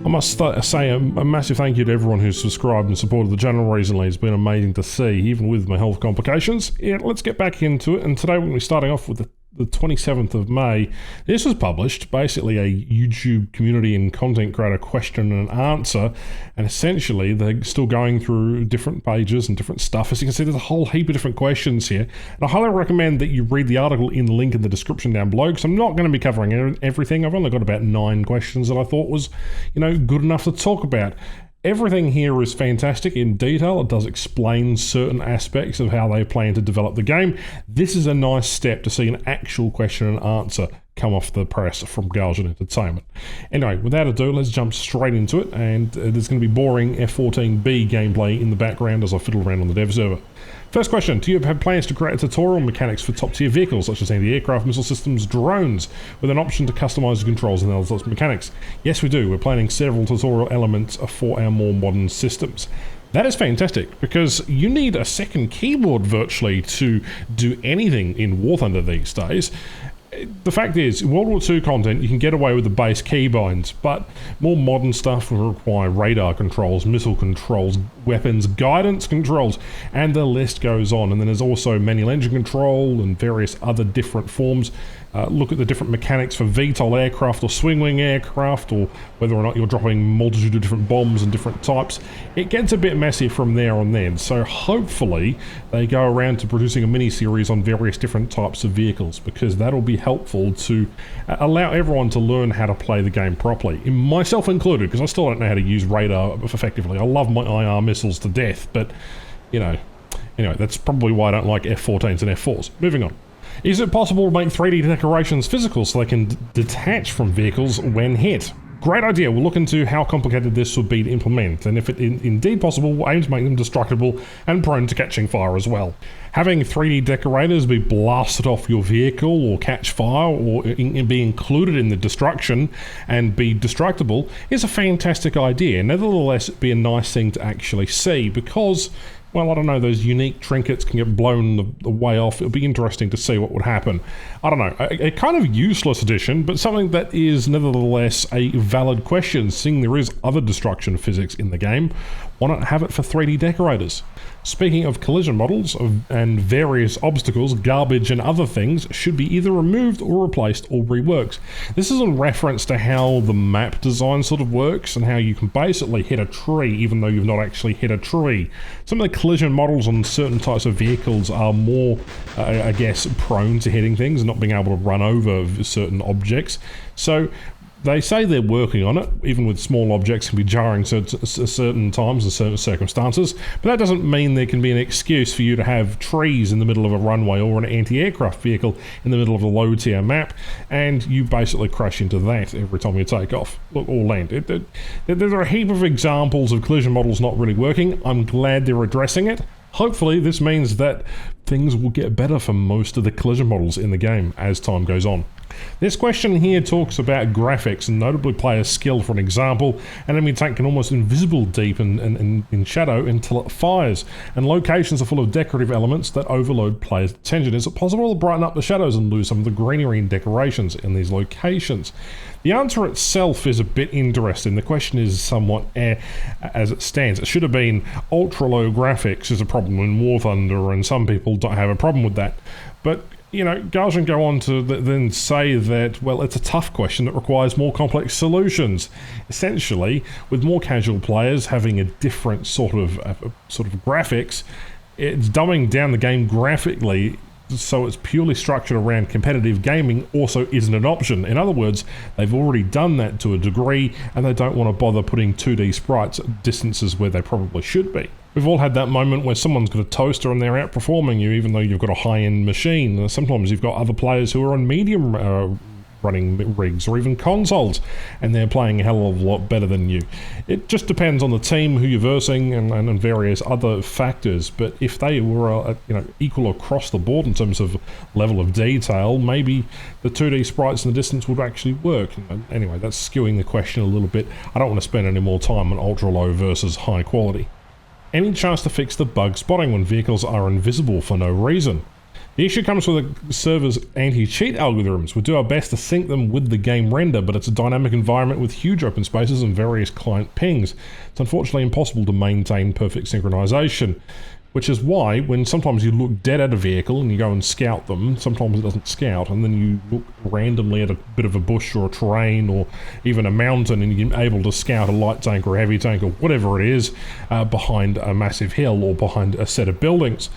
I must say a massive thank you to everyone who's subscribed and supported the channel recently. It's been amazing to see, even with my health complications. Yeah, let's get back into it, and today we're going to be starting off with the 27th of May. This was published, basically a YouTube community and content creator question and answer, and essentially they're still going through different pages and different stuff. As you can see, there's a whole heap of different questions here, and I highly recommend that you read the article in the link in the description down below, because I'm not going to be covering everything. I've only got about 9 questions that I thought was, good enough to talk about. Everything here is fantastic in detail. It does explain certain aspects of how they plan to develop the game. This is a nice step to see an actual question and answer come off the press from Gaijin Entertainment. Anyway, without ado, let's jump straight into it, and there's going to be boring F-14B gameplay in the background as I fiddle around on the dev server. First question, do you have plans to create a tutorial mechanics for top-tier vehicles such as anti-aircraft, missile systems, drones, with an option to customize the controls and other sorts of mechanics? Yes, we do. We're planning several tutorial elements for our more modern systems. That is fantastic, because you need a second keyboard virtually to do anything in War Thunder these days. The fact is, in World War II content, you can get away with the base keybinds, but more modern stuff will require radar controls, missile controls, weapons guidance controls, and the list goes on. And then there's also manual engine control and various other different forms. Look at the different mechanics for VTOL aircraft or swing-wing aircraft, or whether or not you're dropping multitude of different bombs and different types. It gets a bit messy from there on then, so hopefully they go around to producing a mini-series on various different types of vehicles, because that'll be helpful to allow everyone to learn how to play the game properly, myself included, because I still don't know how to use radar effectively. I love my IR missiles to death, but, anyway, that's probably why I don't like F-14s and F-4s. Moving on. Is it possible to make 3D decorations physical so they can detach from vehicles when hit? Great idea. We'll look into how complicated this would be to implement, and if it indeed possible, we'll aim to make them destructible and prone to catching fire as well. Having 3D decorators be blasted off your vehicle or catch fire or be included in the destruction and be destructible is a fantastic idea. Nevertheless, it'd be a nice thing to actually see, because, well, I don't know, those unique trinkets can get blown the way off. It'll be interesting to see what would happen. I don't know, a kind of useless addition, but something that is nevertheless a valid question, seeing there is other destruction physics in the game. Why not have it for 3D decorators? Speaking of collision models and various obstacles, garbage and other things should be either removed or replaced or reworked. This is in reference to how the map design sort of works and how you can basically hit a tree even though you've not actually hit a tree. Some of the collision models on certain types of vehicles are more, I guess, prone to hitting things and not being able to run over certain objects. So they say they're working on it, even with small objects can be jarring certain times and certain circumstances, but that doesn't mean there can be an excuse for you to have trees in the middle of a runway or an anti-aircraft vehicle in the middle of a low-tier map, and you basically crash into that every time you take off or land. There are a heap of examples of collision models not really working. I'm glad they're addressing it. Hopefully this means that things will get better for most of the collision models in the game as time goes on. This question here talks about graphics, and notably player skill. For an example, an enemy tank can almost invisible deep in shadow until it fires, and locations are full of decorative elements that overload players' attention. Is it possible to brighten up the shadows and lose some of the greenery and decorations in these locations? The answer itself is a bit interesting. The question is somewhat as it stands. It should have been ultra-low graphics is a problem in War Thunder, and some people don't have a problem with that. But Gaijin go on to then say that, well, it's a tough question that requires more complex solutions. Essentially, with more casual players having a different sort of graphics, it's dumbing down the game graphically, so it's purely structured around competitive gaming also isn't an option. In other words, they've already done that to a degree, and they don't want to bother putting 2D sprites at distances where they probably should be. We've all had that moment where someone's got a toaster and they're outperforming you even though you've got a high-end machine. Sometimes you've got other players who are on medium running rigs or even consoles, and they're playing a hell of a lot better than you. It just depends on the team who you're versing and various other factors, but if they were equal across the board in terms of level of detail, maybe the 2D sprites in the distance would actually work. Anyway, that's skewing the question a little bit. I don't want to spend any more time on ultra low versus high quality. Any chance to fix the bug spotting when vehicles are invisible for no reason? The issue comes with the server's anti-cheat algorithms. We do our best to sync them with the game render, but it's a dynamic environment with huge open spaces and various client pings. It's unfortunately impossible to maintain perfect synchronization, which is why when sometimes you look dead at a vehicle and you go and scout them, sometimes it doesn't scout, and then you look randomly at a bit of a bush or a terrain or even a mountain and you're able to scout a light tank or a heavy tank or whatever it is behind a massive hill or behind a set of buildings.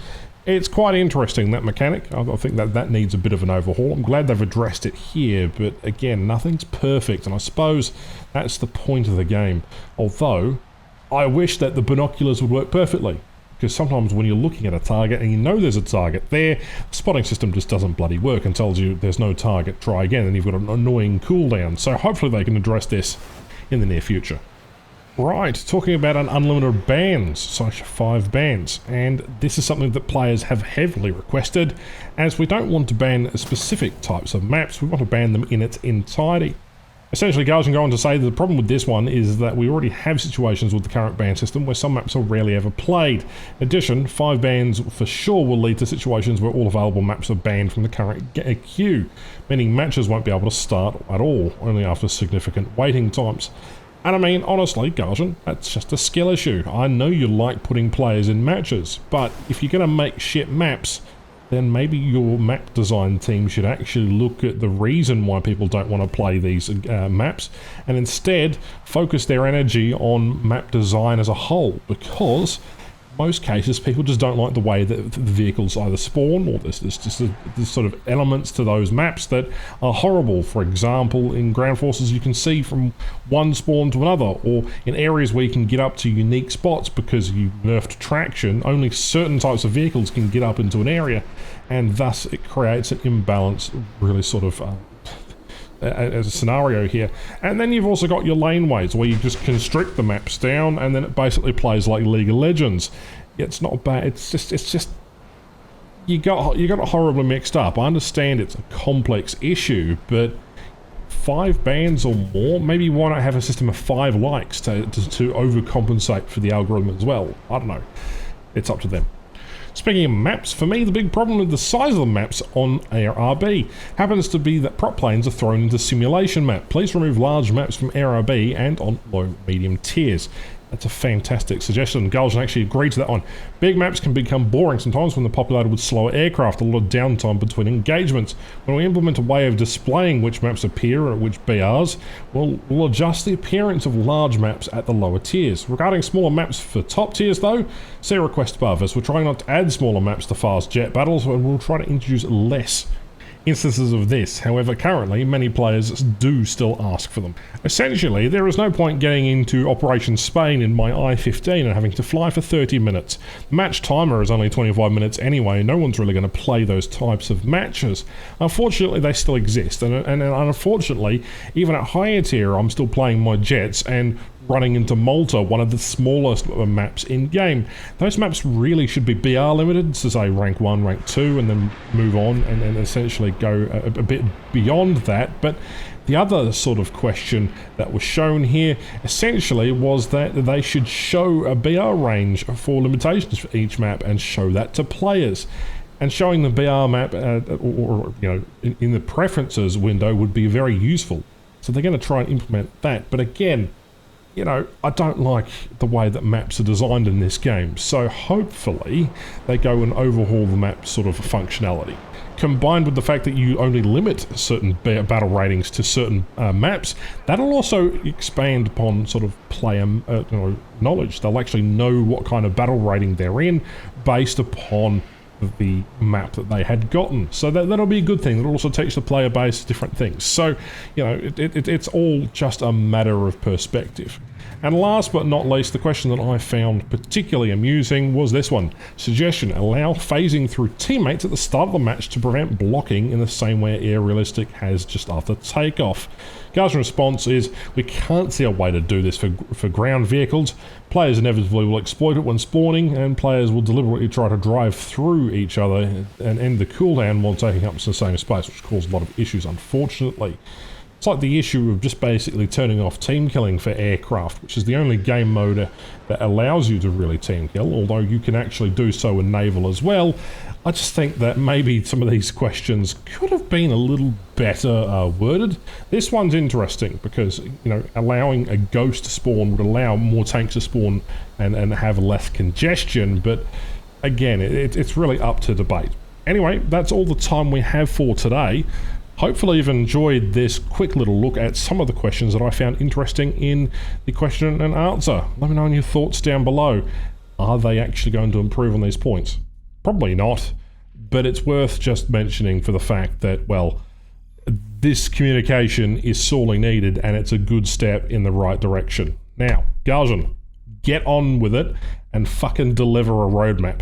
It's quite interesting, that mechanic. I think that needs a bit of an overhaul. I'm glad they've addressed it here, but again, nothing's perfect, and I suppose that's the point of the game. Although, I wish that the binoculars would work perfectly, because sometimes when you're looking at a target and you know there's a target there, the spotting system just doesn't bloody work and tells you there's no target, try again, and you've got an annoying cooldown. So hopefully they can address this in the near future. Right, talking about an unlimited bans, so 5 bans, and this is something that players have heavily requested, as we don't want to ban specific types of maps, we want to ban them in its entirety. Essentially, Gaijin go on to say that the problem with this one is that we already have situations with the current ban system where some maps are rarely ever played. In addition, 5 bans for sure will lead to situations where all available maps are banned from the current queue, meaning matches won't be able to start at all, only after significant waiting times. And I mean, honestly, Gaijin, that's just a skill issue. I know you like putting players in matches, but if you're going to make shit maps, then maybe your map design team should actually look at the reason why people don't want to play these maps, and instead focus their energy on map design as a whole, because most cases people just don't like the way that the vehicles either spawn, or there's sort of elements to those maps that are horrible. For example, in ground forces you can see from one spawn to another, or in areas where you can get up to unique spots because you nerfed traction, only certain types of vehicles can get up into an area, and thus it creates an imbalance, really sort of as a scenario here. And then you've also got your laneways where you just constrict the maps down and then it basically plays like League of Legends. It's not bad, it's just you got it horribly mixed up. I understand it's a complex issue, but 5 bans or more, maybe why not have a system of 5 likes to overcompensate for the algorithm as well? I don't know, it's up to them. Speaking of maps, for me the big problem with the size of the maps on ARB happens to be that prop planes are thrown into simulation map. Please remove large maps from ARB and on low medium tiers. That's a fantastic suggestion. Gaijin actually agreed to that one. Big maps can become boring sometimes when they're populated with slower aircraft, a lot of downtime between engagements. When we implement a way of displaying which maps appear at which BRs, we'll adjust the appearance of large maps at the lower tiers. Regarding smaller maps for top tiers though, see a request above, as we're trying not to add smaller maps to fast jet battles, and we'll try to introduce less instances of this. However, currently many players do still ask for them. Essentially, there is no point getting into Operation Spain in my I-15 and having to fly for 30 minutes. The match timer is only 25 minutes anyway, no one's really going to play those types of matches. Unfortunately, they still exist, and unfortunately, even at higher tier, I'm still playing my jets and running into Malta, one of the smallest maps in game. Those maps really should be BR limited, so say rank 1, rank 2, and then move on and essentially go a bit beyond that. But the other sort of question that was shown here essentially was that they should show a BR range for limitations for each map and show that to players. And showing the BR map or you know, in the preferences window would be very useful. So they're going to try and implement that. But again, you know, I don't like the way that maps are designed in this game, so hopefully they go and overhaul the map sort of functionality. Combined with the fact that you only limit certain battle ratings to certain maps, that'll also expand upon sort of player knowledge. They'll actually know what kind of battle rating they're in based upon the map that they had gotten. So that'll be a good thing. It'll also teach the player base different things. So, you know, it's all just a matter of perspective. And last but not least, the question that I found particularly amusing was this one. Suggestion: allow phasing through teammates at the start of the match to prevent blocking in the same way Air Realistic has just after takeoff. Gaijin's response is, we can't see a way to do this for ground vehicles. Players inevitably will exploit it when spawning, and players will deliberately try to drive through each other and end the cooldown while taking up the same space, which causes a lot of issues, unfortunately. It's like the issue of just basically turning off team killing for aircraft, which is the only game mode that allows you to really team kill, although you can actually do so in naval as well. I just think that maybe some of these questions could have been a little better worded. This one's interesting because, you know, allowing a ghost to spawn would allow more tanks to spawn and have less congestion, but again, it's really up to debate. Anyway, that's all the time we have for today. Hopefully you've enjoyed this quick little look at some of the questions that I found interesting in the question and answer. Let me know your thoughts down below. Are they actually going to improve on these points? Probably not, but it's worth just mentioning for the fact that, well, this communication is sorely needed and it's a good step in the right direction. Now, Gaijin, get on with it and fucking deliver a roadmap.